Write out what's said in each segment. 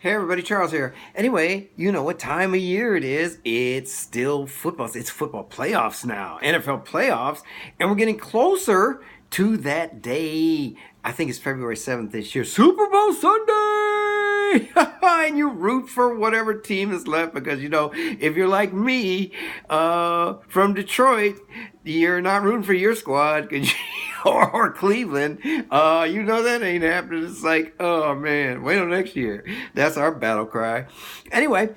Hey everybody, Charles here. Anyway, you know what time of year it is. It's still football. It's football playoffs now, NFL playoffs, and we're getting closer to that day. I think it's February 7th this year, Super Bowl Sunday! And you root for whatever team is left because, if you're like me from Detroit, you're not rooting for your squad because or Cleveland, that ain't happening. It's like, oh man, wait till next year. That's our battle cry. Anyway,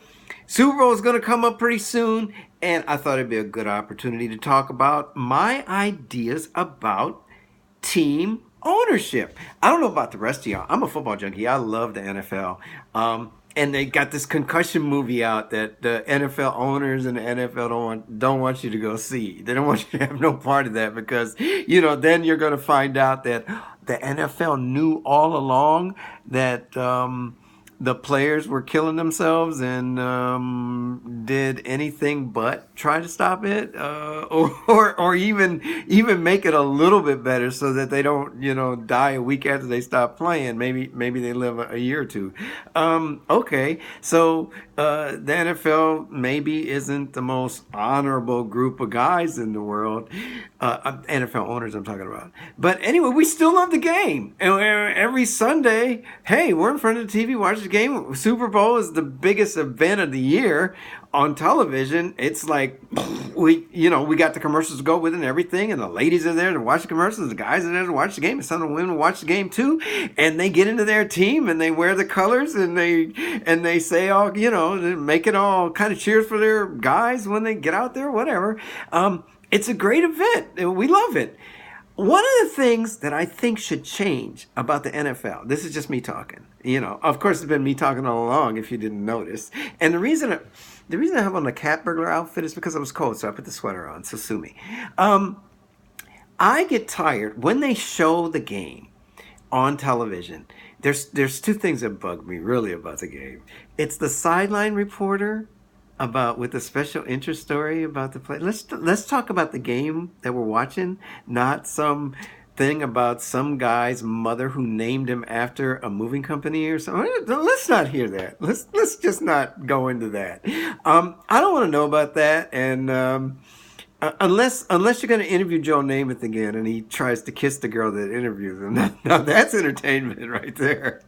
Super Bowl is going to come up pretty soon, and I thought it'd be a good opportunity to talk about my ideas about team ownership. I don't know about the rest of y'all. I'm a football junkie. I love the NFL. And they got this concussion movie out that the NFL owners and the NFL don't want you to go see. They don't want you to have no part of that because then you're going to find out that the NFL knew all along that the players were killing themselves and did anything but try to stop it, or even make it a little bit better so that they don't die a week after they stop playing. Maybe they live a year or two. Okay, so the NFL maybe isn't the most honorable group of guys in the world. NFL owners I'm talking about. But anyway, we still love the game. And every Sunday, hey, we're in front of the TV, watch the game. Super Bowl is the biggest event of the year on television. It's like we got the commercials to go with it and everything, and the ladies are there to watch the commercials, the guys are there to watch the game, and some of the women watch the game too, and they get into their team and they wear the colors and they say all they make it all kind of cheers for their guys when they get out there, whatever. It's a great event. We love it. One of the things that I think should change about the NFL, this is just me talking. Of course, it's been me talking all along. If you didn't notice, and the reason I have on the cat burglar outfit is because I was cold, so I put the sweater on. So sue me. I get tired when they show the game on television. There's two things that bug me really about the game. It's the sideline reporter about with a special interest story about the play. Let's talk about the game that we're watching, not some thing about some guy's mother who named him after a moving company or something. Let's not hear that. Let's just not go into that. I don't want to know about that. And unless you're going to interview Joe Namath again and he tries to kiss the girl that interviews him, now that's entertainment right there.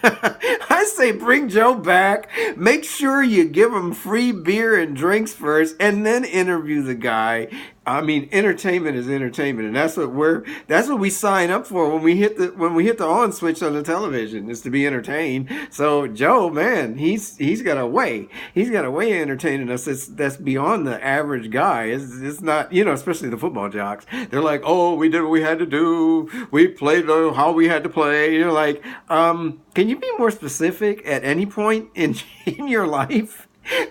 I say bring Joe back. Make sure you give him free beer and drinks first, and then interview the guy. I mean, entertainment is entertainment, and that's what we sign up for when we hit the on switch on the television, is to be entertained. So Joe, man, he's got a way of entertaining us. That's beyond the average guy. It's not, especially the football jocks. They're like, oh, we did what we had to do. We played how we had to play. You're like, can you be more specific at any point in in your life?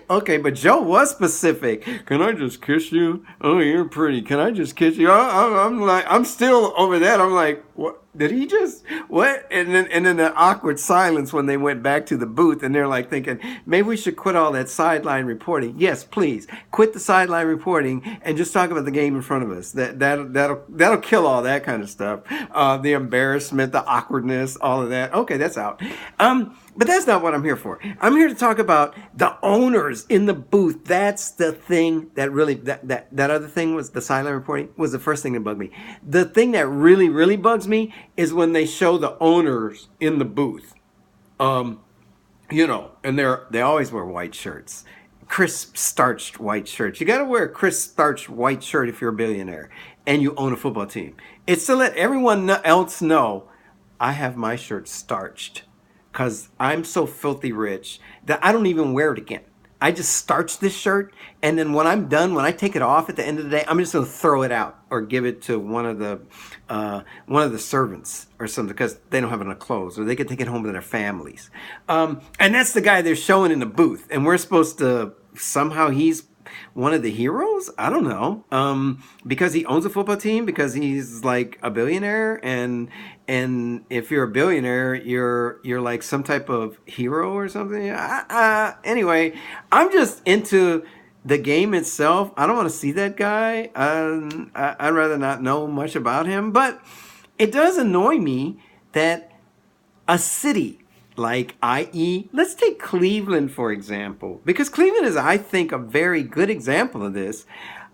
Okay, but Joe was specific. Can I just kiss you? Oh, you're pretty. Can I just kiss you? I'm like, I'm still over that. I'm like, what? Did he just what? And then the awkward silence when they went back to the booth, and they're like thinking maybe we should quit all that sideline reporting. Yes, please quit the sideline reporting and just talk about the game in front of us. That'll kill all that kind of stuff. The embarrassment, the awkwardness, all of that. Okay, that's out. But that's not what I'm here for. I'm here to talk about the owners in the booth. That's the thing that really, that other thing was the silent reporting was the first thing that bugged me. The thing that really, really bugs me is when they show the owners in the booth. And they always wear white shirts. Crisp starched white shirts. You got to wear a crisp starched white shirt if you're a billionaire and you own a football team. It's to let everyone else know I have my shirt starched. Because I'm so filthy rich that I don't even wear it again. I just starch this shirt, and then when I'm done, when I take it off at the end of the day, I'm just going to throw it out or give it to one of the servants or something because they don't have enough clothes, or they can take it home to their families. And that's the guy they're showing in the booth, and we're supposed to somehow he's one of the heroes. I don't know, because he owns a football team, because he's like a billionaire, and if you're a billionaire, you're like some type of hero or something. Anyway, I'm just into the game itself. I don't want to see that guy. I'd rather not know much about him, but it does annoy me that a city Like, i.e., let's take Cleveland, for example, because Cleveland is, I think, a very good example of this.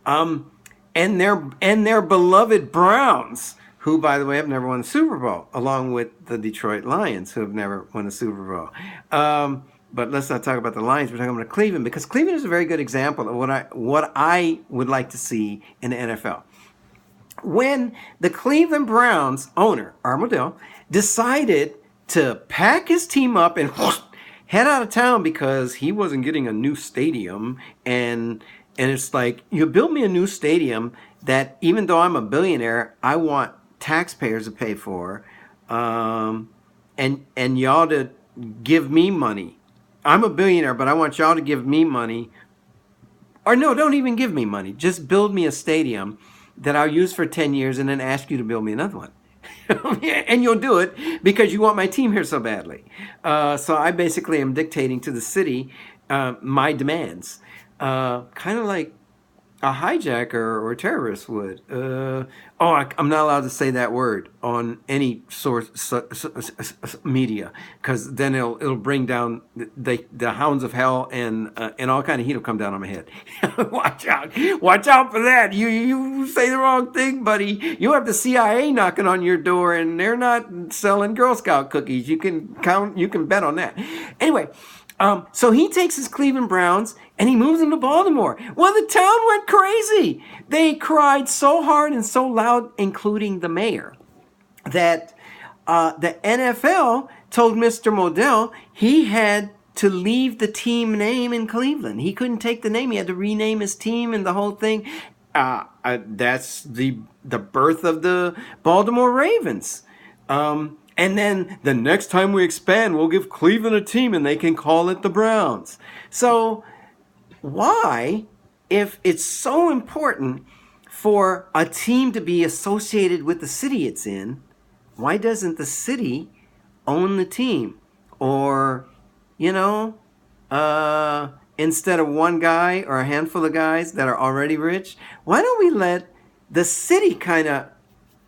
Um, and their beloved Browns, who, by the way, have never won a Super Bowl, along with the Detroit Lions, who have never won a Super Bowl. But let's not talk about the Lions. We're talking about Cleveland, because Cleveland is a very good example of what I would like to see in the NFL. When the Cleveland Browns owner, Armadale, decided to pack his team up and head out of town because he wasn't getting a new stadium, and it's like, you build me a new stadium that, even though I'm a billionaire, I want taxpayers to pay for, and y'all to give me money. I'm a billionaire, but I want y'all to give me money. Or no, don't even give me money. Just build me a stadium that I'll use for 10 years and then ask you to build me another one. And you'll do it because you want my team here so badly. So I basically am dictating to the city my demands. Kind of like a hijacker or a terrorist would. I'm not allowed to say that word on any source media, because then it'll bring down the hounds of hell, and all kind of heat will come down on my head. Watch out for that. You say the wrong thing, buddy. You have the CIA knocking on your door, and they're not selling Girl Scout cookies. You can bet on that. Anyway. So he takes his Cleveland Browns and he moves them to Baltimore. Well, the town went crazy. They cried so hard and so loud, including the mayor, that the NFL told Mr. Modell he had to leave the team name in Cleveland. He couldn't take the name. He had to rename his team and the whole thing. That's the birth of the Baltimore Ravens. And then the next time we expand, we'll give Cleveland a team and they can call it the Browns. So why, if it's so important for a team to be associated with the city it's in, why doesn't the city own the team? Or, instead of one guy or a handful of guys that are already rich, why don't we let the city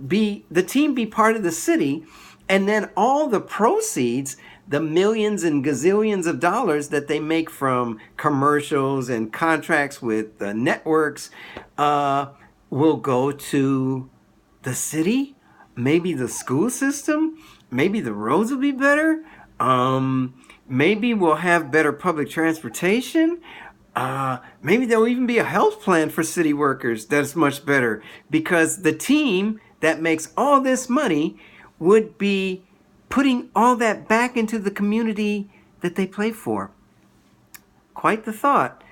the team be part of the city? And then all the proceeds, the millions and gazillions of dollars that they make from commercials and contracts with networks, will go to the city, maybe the school system, maybe the roads will be better, maybe we'll have better public transportation, maybe there'll even be a health plan for city workers that's much better, because the team that makes all this money would be putting all that back into the community that they play for. Quite the thought.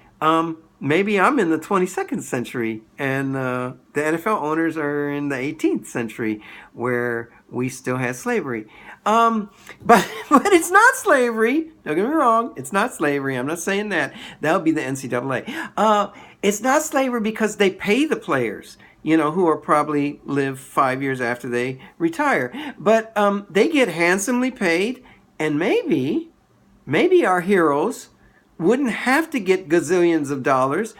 Maybe I'm in the 22nd century and the NFL owners are in the 18th century, where we still had slavery. But it's not slavery. Don't get me wrong. It's not slavery. I'm not saying that. That would be the NCAA. It's not slavery because they pay the players, who are probably live 5 years after they retire. But they get handsomely paid, and maybe our heroes wouldn't have to get gazillions of dollars,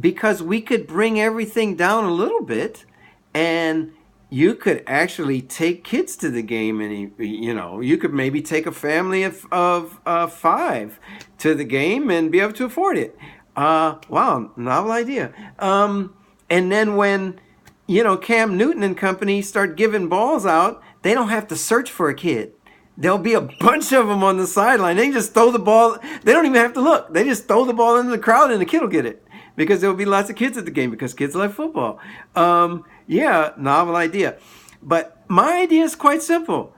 because we could bring everything down a little bit, and you could actually take kids to the game, and you could maybe take a family of 5 to the game and be able to afford it. Wow, novel idea. And then when, Cam Newton and company start giving balls out, they don't have to search for a kid. There'll be a bunch of them on the sideline. They just throw the ball. They don't even have to look. They just throw the ball into the crowd and the kid will get it, because there'll be lots of kids at the game, because kids like football. Novel idea. But my idea is quite simple.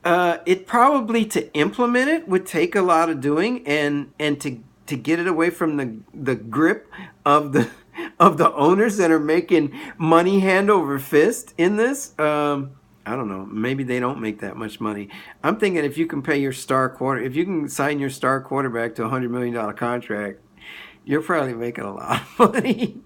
It probably, to implement it, would take a lot of doing, and to get it away from the grip of the owners that are making money hand over fist in this. I don't know. Maybe they don't make that much money. I'm thinking if you can pay if you can sign your star quarterback to a $100 million contract, you're probably making a lot of money.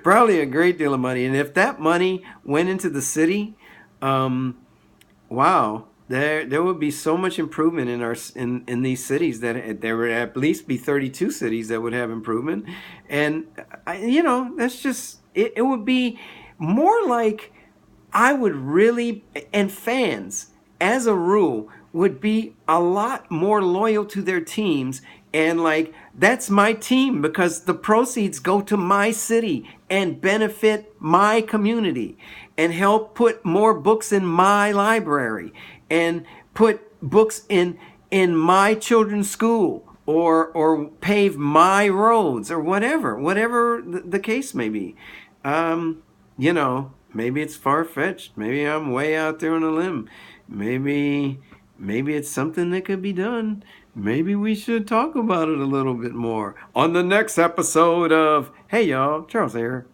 Probably a great deal of money. And if that money went into the city, wow, there would be so much improvement in these cities, that there would at least be 32 cities that would have improvement. And that's just it would be more like, I would really, and fans as a rule would be a lot more loyal to their teams, and like, that's my team because the proceeds go to my city and benefit my community and help put more books in my library and put books in my children's school, or pave my roads, or whatever the case may be. Maybe it's far-fetched. Maybe I'm way out there on a limb. Maybe it's something that could be done. Maybe we should talk about it a little bit more on the next episode of Hey Y'all, Charles here.